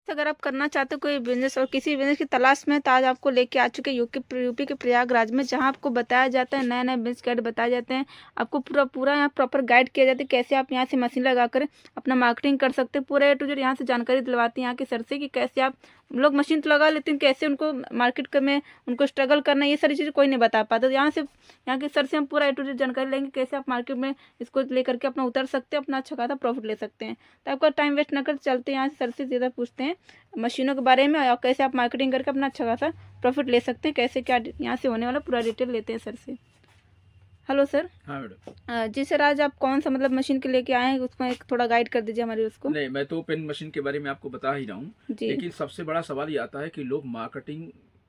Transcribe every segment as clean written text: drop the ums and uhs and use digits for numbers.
अगर आप करना चाहते हो कोई बिज़नेस और किसी बिज़नेस की तलाश में, तो आज आपको लेके आ चुके हैं यूपी के प्रयागराज में, जहाँ आपको बताया जाता है नए-नए बिज़नेस गाइड बताए जाते हैं। आपको पूरा यहाँ प्रॉपर गाइड किया जाता है कैसे आप यहाँ से मशीन लगाकर अपना मार्केटिंग कर सकते हैं। पूरा ए टू जेड यहाँ से जानकारी दिलवाती हैं यहाँ के सर से कि कैसे आप लोग मशीन तो लगा लेते हैं, कैसे उनको मार्केट क में उनको स्ट्रगल करना है, ये सारी चीज़ें कोई नहीं बता पाता। तो यहाँ के सर से हम पूरा ए टू जेड जानकारी लेंगे कैसे आप मार्केट में इसको लेकर के अपना उतर सकते हैं, अपना अच्छा खासा प्रॉफिट ले सकते हैं। तो आपका टाइम वेस्ट ना कर चलते हैं यहाँ से सर से ज़्यादा पूछते हैं मशीनों के बारे में और कैसे आप मार्केटिंग करके अपना अच्छा खासा प्रॉफिट ले सकते हैं, कैसे क्या यहाँ से होने वाला पूरा डिटेल लेते हैं सर से। Hello sir. हाँ मैडम। जी सर, आज आप कौन सा मतलब मशीन के लेके आए हैं, उसमें एक थोड़ा गाइड कर दीजिए हमारे उसको। नहीं, मैं तो पेन मशीन के बारे में आपको बता ही रहा हूँ। जी लेकिन सबसे बड़ा सवाल ये आता है कि लोग मार्केटिंग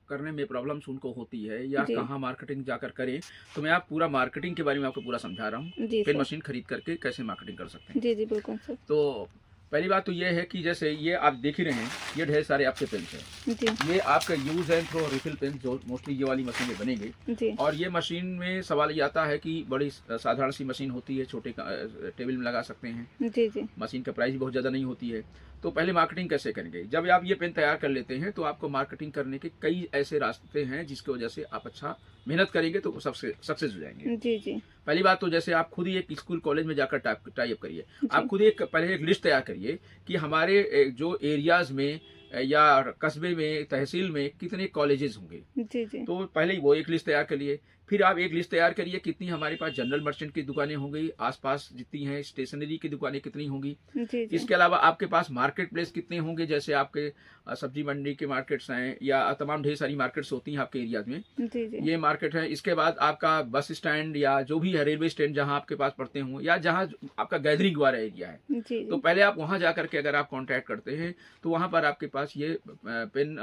करने में प्रॉब्लम्स उनको होती है या जी कहाँ मार्केटिंग जाकर करें। तो मैं आप पूरा मार्केटिंग के बारे में आपको पूरा समझा रहा हूँ। जी पेन सर। मशीन खरीद करके कैसे मार्केटिंग कर सकते हैं। जी जी बिल्कुल सर। तो पहली बात तो ये है कि जैसे ये आप देख ही रहे हैं, ये ढेर सारे आपके पेन्स हैं। जी ये आपका use and throw refill pen जो मोस्टली ये वाली मशीन में बनेंगे। जी और ये मशीन में सवाल ये आता है कि बड़ी साधारण सी मशीन होती है, छोटे टेबल में लगा सकते हैं। जी जी मशीन का प्राइस बहुत ज़्यादा नहीं होती है। तो पहले मार्केटिंग कैसे करेंगे? जब आप ये पेन तैयार कर लेते हैं तो आपको मार्केटिंग करने के कई ऐसे रास्ते हैं जिसकी वजह से आप अच्छा मेहनत करेंगे तो सक्सेस हो जाएंगे। जी जी पहली बात तो जैसे आप खुद ही एक स्कूल कॉलेज में जाकर टाई अप करिए। आप जी खुद ही पहले एक लिस्ट तैयार करिए कि हमारे जो एरियाज में या कस्बे में, तहसील में कितने कॉलेजेस होंगे। जी जी तो पहले ही वो एक लिस्ट तैयार करिए। फिर आप एक लिस्ट तैयार करिए कितनी हमारे पास जनरल मर्चेंट की दुकानें होंगी, आसपास जितनी हैं स्टेशनरी की दुकानें कितनी होंगी। जी जी इसके अलावा आपके पास मार्केट प्लेस कितने होंगे, जैसे आपके सब्जी मंडी के मार्केट्स हैं या तमाम ढेर सारी मार्केट्स होती हैं आपके एरिया में। जी जी ये मार्केट है। इसके बाद आपका बस स्टैंड या जो भी है रेलवे स्टैंड जहाँ आपके पास पड़ते हों या जहाँ आपका गैदरिंग वाला एरिया है, जी तो जी पहले आप वहाँ जा करके अगर आप कांटेक्ट करते हैं तो वहाँ पर आपके पास ये पेन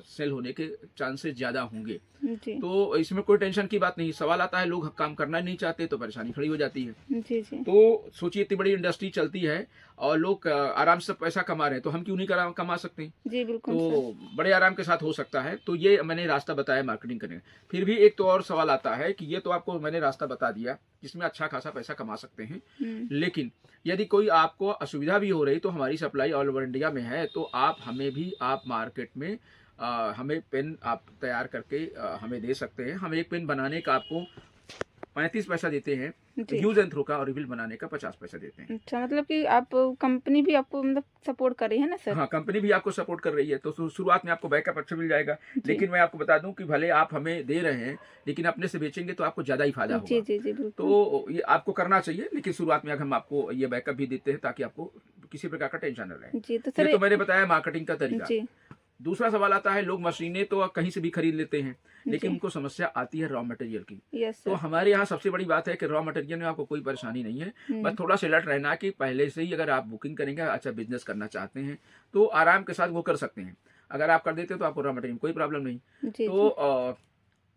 सेल होने के चांसेस ज़्यादा होंगे। जी तो इसमें कोई टेंशन की बात नहीं। सवाल आता है लोग काम करना नहीं चाहते तो परेशानी खड़ी हो जाती है। जी जी तो सोचिए इतनी बड़ी इंडस्ट्री चलती है और लोग आराम से पैसा कमा रहे हैं, तो हम क्यों नहीं कमा सकते हैं? जी बिल्कुल सर। तो बड़े आराम के साथ हो सकता है। तो ये मैंने रास्ता बताया मार्केटिंग करने का। फिर भी एक तो और सवाल आता है कि ये तो आपको मैंने रास्ता बता दिया जिसमें अच्छा खासा पैसा कमा सकते हैं, लेकिन यदि कोई आपको असुविधा भी हो रही तो हमारी सप्लाई ऑल ओवर इंडिया में है। तो आप हमें भी आप मार्केट में हमें पेन आप तैयार करके हमें दे सकते हैं। हम एक पेन बनाने का आपको 35 पैसा देते हैं, जी यूज एंड थ्रो का और रिफिल बनाने का 50 पैसा देते हैं। अच्छा, मतलब कि आप कंपनी भी आपको मतलब सपोर्ट कर रही है ना सर। हाँ, कंपनी भी आपको सपोर्ट कर रही है। तो शुरुआत में आपको बैकअप अच्छा मिल जाएगा। जी लेकिन मैं आपको बता दूं कि भले आप हमें दे रहे हैं, लेकिन अपने से बेचेंगे तो आपको ज़्यादा ही फायदा जी होगा। जी जी बिल्कुल। तो ये आपको करना चाहिए, लेकिन शुरुआत में हम आपको ये बैकअप भी देते हैं ताकि आपको किसी प्रकार का टेंशन न रहे। जी तो ये सर। तो मैंने बताया मार्केटिंग का तरीका। जी दूसरा सवाल आता है, लोग मशीनें तो कहीं से भी खरीद लेते हैं, लेकिन जी उनको समस्या आती है रॉ मटेरियल की। यस तो सर। हमारे यहाँ सबसे बड़ी बात है कि रॉ मटेरियल में आपको कोई परेशानी नहीं है। बस थोड़ा सा अलर्ट रहना कि पहले से ही अगर आप बुकिंग करेंगे, अच्छा बिजनेस करना चाहते हैं तो आराम के साथ वो कर सकते हैं। अगर आप कर देते हो तो आपको रॉ मटेरियल में कोई प्रॉब्लम नहीं। जी तो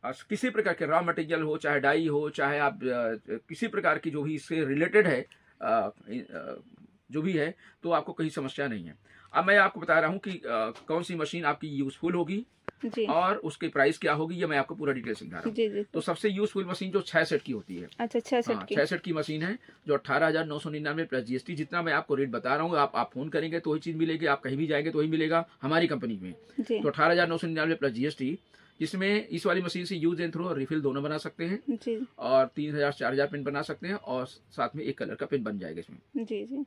जी किसी प्रकार के रॉ मटेरियल हो, चाहे डाई हो, चाहे आप किसी प्रकार की जो भी इससे रिलेटेड है जो भी है, तो आपको कहीं समस्या नहीं है। अब मैं आपको बता रहा हूँ कि कौन सी मशीन आपकी यूज़फुल होगी जी और उसकी प्राइस क्या होगी, ये मैं आपको पूरा डिटेल समझा रहा हूँ। जी जी तो सबसे यूज़फुल मशीन जो 6 सेट की होती है। अच्छा 66 हाँ, की। 6 सेट की मशीन है जो 18,999 प्लस जीएसटी। जितना मैं आपको रेट बता रहा हूँ, आप फ़ोन करेंगे तो वही चीज़ मिलेगी, आप कहीं भी जाएंगे तो वही मिलेगा हमारी कंपनी में। जी तो 18,999 प्लस जीएसटी, जिसमें इस वाली मशीन से यूज एंड थ्रो और रिफिल दोनों बना सकते हैं जी और 3,000 4,000 पेन बना सकते हैं और साथ में एक कलर का पेन बन जाएगा इसमें। जी जी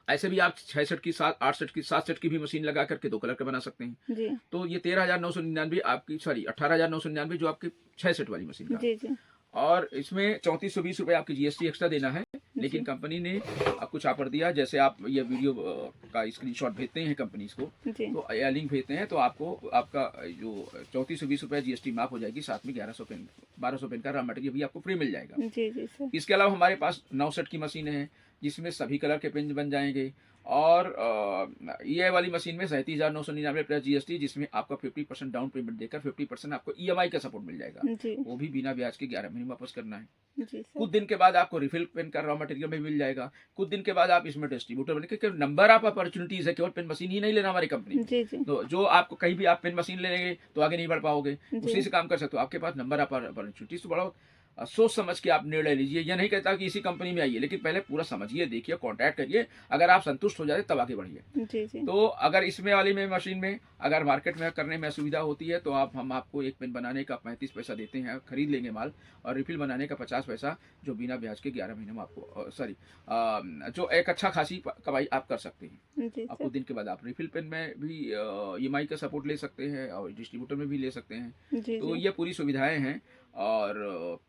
ऐसे भी आप 6 सेट की, 7 8 सेट की, 7 सेट की भी मशीन लगा करके 2 कलर का बना सकते हैं। जी तो ये 13,999 आपकी, सॉरी 18,999 जो आपकी 6 सेट वाली मशीन का। जी जी और इसमें 3420 रुपये आपकी जीएसटी एक्स्ट्रा देना है। लेकिन जी कंपनी ने कुछ ऑफर दिया, जैसे आप ये वीडियो का स्क्रीनशॉट भेजते हैं कंपनीज को, जी तो या लिंक भेजते हैं तो आपको आपका जो 3420 रुपये जीएसटी माफ हो जाएगी। साथ में 1200 पेन का रॉ मटेरियल भी आपको फ्री मिल जाएगा। जी जी सर। इसके अलावा हमारे पास 9 सेट की मशीनें हैं जिसमें सभी कलर के पेन बन जाएंगे। और ये वाली मशीन में 37,999 प्लस जीएसटी, जिसमें आपका 50% डाउन पेमेंट देकर 50% आपको ईएमआई का सपोर्ट मिल जाएगा। जी वो भी बिना ब्याज के 11 महीने वापस करना है। जी सर। कुछ दिन के बाद आपको रिफिल पेन का रॉ मटेरियल भी मिल जाएगा। कुछ दिन के बाद आप इसमें डिस्ट्रीब्यूटर बने, क्योंकि नंबर ऑफ अपॉर्चुनिटीज है, केवल पेन मशीन ही नहीं लेना हमारी कंपनी में। जी जी तो जो आपको कहीं भी आप पेन मशीन ले लेंगे तो आगे नहीं बढ़ पाओगे, जी उसी से काम कर सकते हो। आपके पास नंबर ऑफ अपॉर्चुनिटीज तो बढ़ो। सोच समझ के आप निर्णय लीजिए। ये नहीं कहता कि इसी कंपनी में आइए, लेकिन पहले पूरा समझिए, देखिए, कॉन्टैक्ट करिए। अगर आप संतुष्ट हो जाते तब आगे बढ़िए। जी, जी। तो अगर इसमें वाली में मशीन में अगर मार्केट में करने में असुविधा होती है, तो हम आपको एक पेन बनाने का 35 पैसा देते हैं, खरीद लेंगे माल, और रिफिल बनाने का 50 पैसा, जो बिना ब्याज के 11 महीने में आपको जो एक अच्छा खासी कमाई आप कर सकते हैं। जी, आपको सर। दिन के बाद आप रिफिल पेन में भी ईएमआई का सपोर्ट ले सकते हैं और डिस्ट्रीब्यूटर में भी ले सकते हैं। जी, तो जी। ये पूरी सुविधाएं हैं। और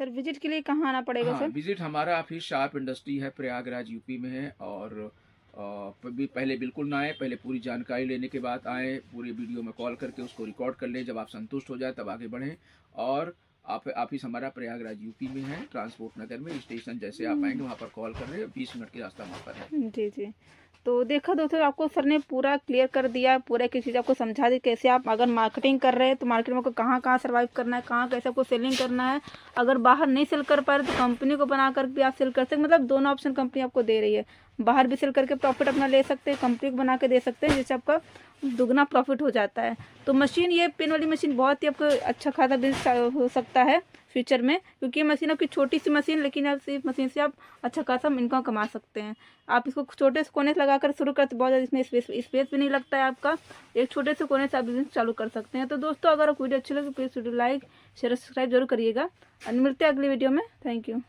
सर विज़िट के लिए कहाँ आना पड़ेगा हाँ, सर? विजिट हमारा ऑफिस शार्प इंडस्ट्री है, प्रयागराज यूपी में है। और पहले बिल्कुल ना आए, पहले पूरी जानकारी लेने के बाद आए, पूरी वीडियो में कॉल करके उसको रिकॉर्ड कर लें। जब आप संतुष्ट हो जाए तब आगे बढ़ें। और आप ऑफिस हमारा प्रयागराज यूपी में है, ट्रांसपोर्ट नगर में। स्टेशन जैसे आप आएंगे वहाँ पर कॉल कर रहे हैं, 20 मिनट की रास्ता वहाँ पर है। जी, जी। तो देखा दोस्तों, आपको सर ने पूरा क्लियर कर दिया, पूरा एक-एक चीज़ आपको समझा दी, कैसे आप अगर मार्केटिंग कर रहे हैं तो मार्केट में आपको कहाँ-कहाँ सर्वाइव करना है, कहाँ कैसे आपको सेलिंग करना है। अगर बाहर नहीं सेल कर पा रहे तो कंपनी को बनाकर भी आप सेल कर सकते हैं, मतलब दोनों ऑप्शन कंपनी आपको दे रही है। बाहर भी सेल करके प्रॉफिट अपना ले सकते हैं, कंपनी को बना के दे सकते हैं, जिससे आपका दुगना प्रॉफिट हो जाता है। तो मशीन, ये पेन वाली मशीन बहुत ही आपको अच्छा खासा बिज़नेस हो सकता है फ्यूचर में, क्योंकि ये मशीन आपकी छोटी सी मशीन, लेकिन आप इस मशीन से आप अच्छा खासा इनकम कमा सकते हैं। आप इसको छोटे से कोने से लगाकर शुरू करते, बहुत ज़्यादा इसमें स्पेस भी नहीं लगता है आपका। एक छोटे से कोने से आप बिजनेस चालू कर सकते हैं। तो दोस्तों, अगर आपको वीडियो अच्छी लगे तो please video like share subscribe जरूर करिएगा, और मिलते हैं अगली वीडियो में। Thank you.